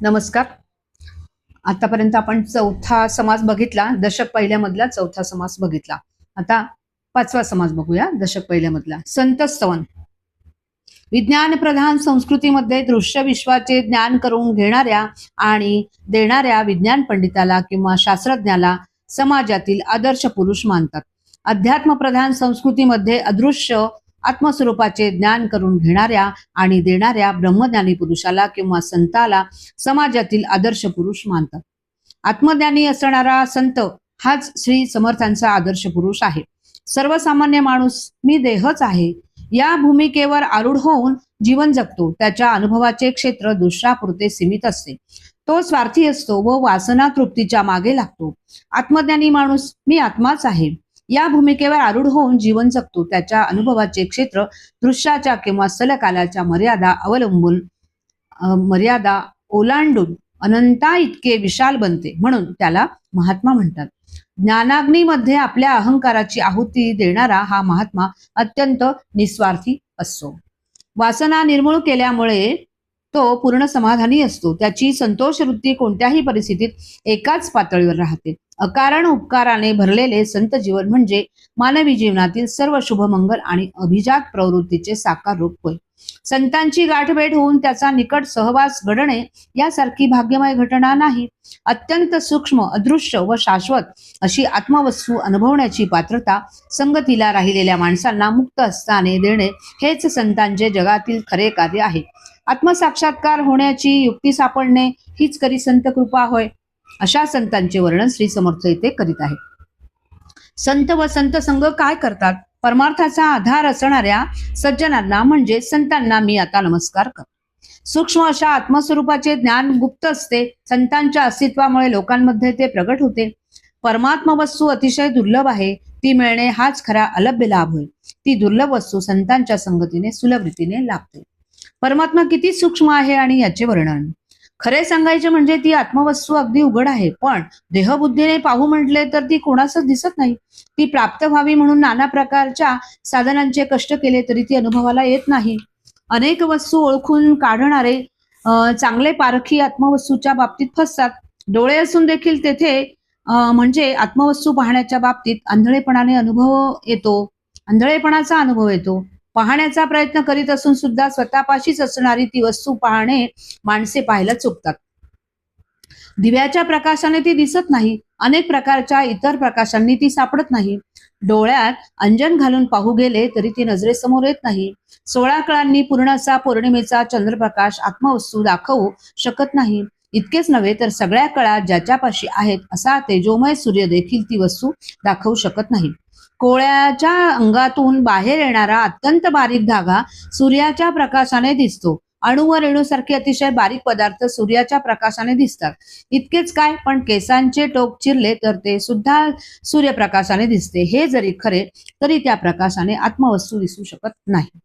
नमस्कार. आतापर्यंत आपण चौथा समास बघितला, दशक पहिल्यामधला चौथा समास बघितला. आता पाचवा समास बघूया, दशक पहिल्यामधला. संत स्तवन. विज्ञान प्रधान संस्कृतीमध्ये दृश्य विश्वाचे ज्ञान करून घेणाऱ्या आणि देणाऱ्या विज्ञान पंडिताला किंवा शास्त्रज्ञाला समाजातील आदर्श पुरुष मानतात. अध्यात्म प्रधान संस्कृतीमध्ये अदृश्य आत्मस्वरूपाचे ज्ञान करून घेणाऱ्या आणि देणाऱ्या ब्रह्मज्ञानी पुरुषाला किंवा संताला समाजातील आदर्श पुरुष मानतात. आत्मज्ञानी असणारा संत हाच श्री समर्थांचा आदर्श पुरुष आहे. सर्वसामान्य माणूस मी देहच आहे या भूमिकेवर आरूढ होऊन जीवन जगतो. त्याच्या अनुभवाचे क्षेत्र दुसऱ्यापुरते सीमित असते. तो स्वार्थी असतो व वासना तृप्तीच्या मागे लागतो. आत्मज्ञानी माणूस मी आत्माच आहे या भूमिकेवर आरूढ होऊन जीवन जगतो. त्याच्या अनुभवाचे क्षेत्र दृश्याच्या किंवा स्थलकालाच्या मर्यादा ओलांडून अनंता इतके विशाल बनते, म्हणून त्याला महात्मा म्हणतात. ज्ञानाग्नीमध्ये आपल्या अहंकाराची आहुती देणारा हा महात्मा अत्यंत निस्वार्थी असतो. वासना निर्मूळ केल्यामुळे तो पूर्ण समाधानी असतो. त्याची संतोष वृत्ती कोणत्याही परिस्थितीत एकाच पातळीवर राहते. अकारण उपकाराने भरलेले संत जीवन म्हणजे मानवी जीवनातील सर्व शुभमंगल आणि अभिजात प्रवृत्तीचे साकार रूप होय. संतांची गाठभेट होऊन त्याचा निकट सहवास घडणे यासारखी भाग्यमय घटना नाही. अत्यंत सूक्ष्म, अदृश्य व शाश्वत अशी आत्मवस्तू अनुभवण्याची पात्रता संगतीला राहिलेल्या माणसांना मुक्त हस्ताने देणे हेच संतांचे जगातील खरे कार्य आहे. आत्मसाक्षात्कार होण्याची युक्ती सापडणे हीच खरी संत कृपा होय. अशा संतांचे वर्णन श्री समर्थ येथे करीत आहे. संत व संत संघ काय करतात? परमार्थाचा आधार असणाऱ्या सज्जनांना म्हणजे संतांना मी आता नमस्कार करतो. सूक्ष्म अशा आत्मस्वरूपाचे ज्ञान गुप्त असते. संतांच्या अस्तित्वामुळे लोकांमध्ये ते प्रगट होते. परमात्मा वस्तू अतिशय दुर्लभ आहे. ती मिळणे हाच खरा अलभ्य लाभ होय. ती दुर्लभ वस्तू संतांच्या संगतीने सुलभ रीतीने लाभते. परमात्मा किती सूक्ष्म आहे आणि याचे वर्णन. खरे सांगायचे म्हणजे ती आत्मवस्तू अगदी उघड आहे, पण देहबुद्धीने पाहू म्हटले तर ती कोणासच दिसत नाही. ती प्राप्त व्हावी म्हणून नाना प्रकारच्या साधनांचे कष्ट केले तरी ती अनुभवाला येत नाही. अनेक वस्तू ओळखून काढणारे चांगले पारखी आत्मवस्तूच्या बाबतीत फसतात. डोळे असून देखील तेथे म्हणजे आत्मवस्तू पाहण्याच्या बाबतीत आंधळेपणाचा अनुभव येतो. पाहण्याचा प्रयत्न करीत असून सुद्धा स्वतःपाशीच असणारी ती वस्तू पाहणे माणसे पाहायला चुकतात. दिव्याच्या प्रकाशाने ती दिसत नाही. अनेक प्रकारच्या इतर प्रकाशांनी ती सापडत नाही. डोळ्यात अंजन घालून पाहू गेले तरी ती नजरेसमोर येत नाही. 16 कळांनी पूर्ण असा पौर्णिमेचा चंद्रप्रकाश आत्मवस्तू दाखवू शकत नाही. इतकेच नव्हे तर सगळ्या कळा ज्याच्यापाशी आहेत असा तेजोमय सूर्य देखील ती वस्तू दाखवू शकत नाही. कोळ्याच्या अंगातून बाहेर येणारा अत्यंत बारीक धागा सूर्याच्या प्रकाशाने दिसतो. अणु व रेणूसारखे अतिशय बारीक पदार्थ सूर्याच्या प्रकाशाने दिसतात. इतकेच काय, पण केसांचे टोक चिरले तर ते सुद्धा सूर्यप्रकाशाने दिसते. हे जरी खरे तरी त्या प्रकाशाने आत्मवस्तू दिसू शकत नाही.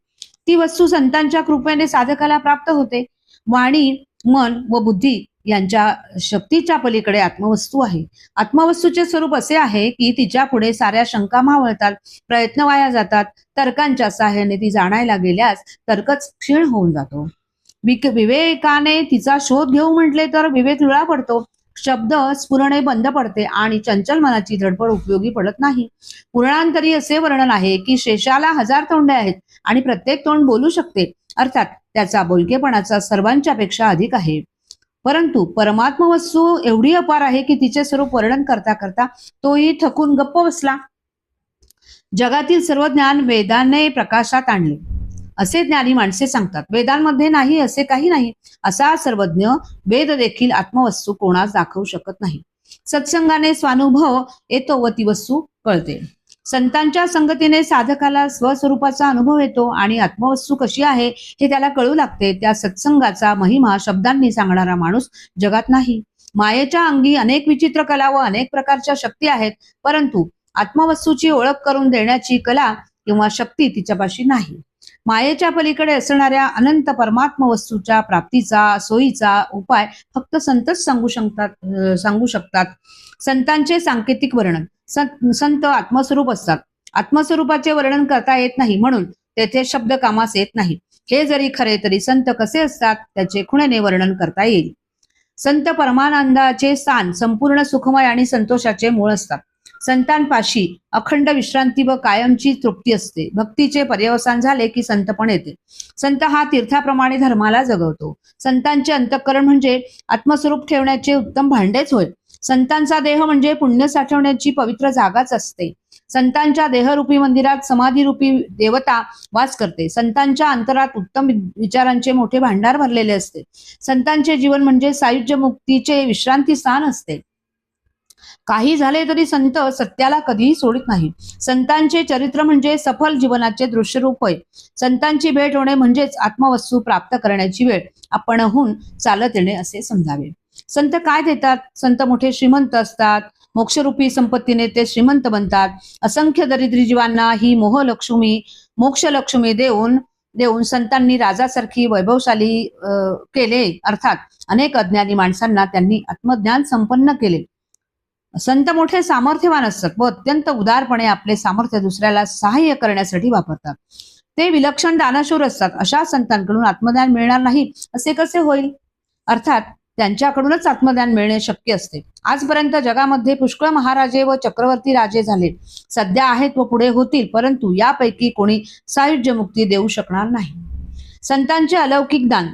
ती वस्तू संतांच्या कृपेने साधकाला प्राप्त होते. वाणी, मन व बुद्धी यांच्या शक्तीच्या पलीकडे आत्मवस्तू आहे. आत्मवस्तूचे स्वरूप असे आहे की तिच्या पुढे साऱ्या शंका मावळतात, प्रयत्न वाया जातात. तर्कांच्या सहाय्याने ती जाणायला गेल्यास तर्कच क्षीण होऊन जातो. विवेकाने तिचा शोध घेऊ म्हटले तर विवेक लुळा पडतो. शब्द स्फुरणे बंद पडते आणि चंचल मनाची धडपड उपयोगी पडत नाही. पुराणांतरी असे वर्णन आहे की शेषाला 1000 तोंडे आहेत आणि प्रत्येक तोंड बोलू शकते, अर्थात त्याचा बोलकेपणाचा सर्वांच्या पेक्षा अधिक आहे. परंतु परमात्मा वस्तू एवढी अपार आहे की तिचे स्वरूप वर्णन करता करता तोही थकून गप्प बसला. जगातील सर्व ज्ञान वेदाने प्रकाशात आणले असे ज्ञानी माणसे सांगतात. वेदांमध्ये नाही असे काही नाही. असा सर्वज्ञ वेद देखील आत्मवस्तू कोणास दाखवू शकत नाही. सत्संगाने स्वानुभव येतो व ती वस्तू कळते. संतांच्या संगतीने साधकाला स्वस्वरूपाचा अनुभव येतो आणि आत्मवस्तू कशी आहे हे त्याला कळू लागते. त्या सत्संगाचा महिमा शब्दांनी सांगणारा माणूस जगात नाही. मायेच्या अंगी अनेक विचित्र कला व अनेक प्रकारच्या शक्ती आहेत, परंतु आत्मवस्तूची ओळख करून देण्याची कला किंवा शक्ती तिच्यापाशी नाही. मायेच्या पलीकडे असणाऱ्या अनंत परमात्म वस्तूच्या प्राप्तीचा सोयीचा उपाय फक्त संतच सांगू शकतात. संतांचे सांकेतिक वर्णन. संत आत्मस्वरूप असतात. आत्मस्वरूपाचे वर्णन करता येत नाही, म्हणून तेथे शब्द कामास येत नाही. हे जरी खरे तरी संत कसे असतात त्याचे खुणेने वर्णन करता येईल. संत परमानंदाचे स्थान संपूर्ण सुखमय आणि संतोषाचे मूळ असतात. संतांपाशी अखंड विश्रांती व कायमची तृप्ती असते. भक्तीचे पर्यवसान झाले की संतपण येते. संत हा तीर्थाप्रमाणे धर्माला जगवतो. संतांचे अंतःकरण म्हणजे आत्मस्वरूप ठेवण्याचे उत्तम भांडेच होय. संतांचा देह म्हणजे पुण्य साठवण्याची पवित्र जागाच असते. संतांच्या देहरूपी मंदिरात समाधीरूपी देवता वास करते. संतांच्या अंतरात उत्तम विचारांचे मोठे भांडार भरलेले असते. संतांचे जीवन म्हणजे सायुज्य मुक्तीचे विश्रांती स्थान असते. काही झाले तरी संत सत्याला कधीही सोडित नाही. संतांचे चरित्र म्हणजे सफल जीवनाचे दृश्यरूप होय. संतांची भेट होणे म्हणजेच आत्मवस्तू प्राप्त करण्याची वेळ आपणहून चालत येणे असे समजावे. संत काय देतात? संत मोठे श्रीमंत असतात. मोक्षरूपी संपत्तीने ते श्रीमंत बनतात. असंख्य दरिद्री जीवांना ही मोक्षलक्ष्मी देऊन संतांनी राजासारखी वैभवशाली केले. अर्थात अनेक अज्ञानी माणसांना त्यांनी आत्मज्ञान संपन्न केले. संत मोठे सामर्थ्यवान असतात व अत्यंत उदारपणे आपले सामर्थ्य दुसऱ्याला सहाय्य करण्यासाठी वापरतात. ते विलक्षण दानशूर असतात. अशा संतांकडून आत्मज्ञान मिळणार नाही असे कसे होईल? अर्थात त्यांच्याकडूनच आत्मज्ञान मिळणे शक्य असते. आजपर्यंत जगामध्ये पुष्कळ महाराजे व चक्रवर्ती राजे झाले, सध्या आहेत व पुढे होतील, परंतु यापैकी कोणी सायुज्य मुक्ती देऊ शकणार नाही. संतांचे अलौकिक दान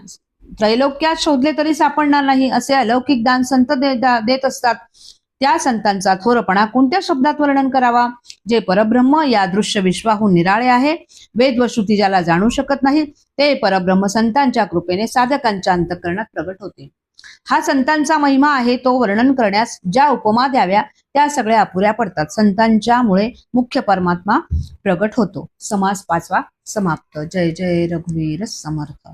त्रैलोक्यात शोधले तरी सापडणार नाही असे अलौकिक दान संत देत असतात. त्या संतांचा थोरपणा कोणत्या शब्दात वर्णन करावा? जे परब्रह्म या दृश्य विश्वाहून निराळे आहे, वेद व श्रुती ज्याला जाणू शकत नाही, ते परब्रह्म संतांच्या कृपेने साधकांच्या अंतःकरणात प्रगट होते. हा संतांचा महिमा आहे. तो वर्णन करण्यास ज्या उपमा द्याव्या त्या सगळ्या अपुऱ्या पडतात. संतांच्या मुळे मुख्य परमात्मा प्रगट होतो. समास 5वा समाप्त. जय जय रघुवीर समर्थ.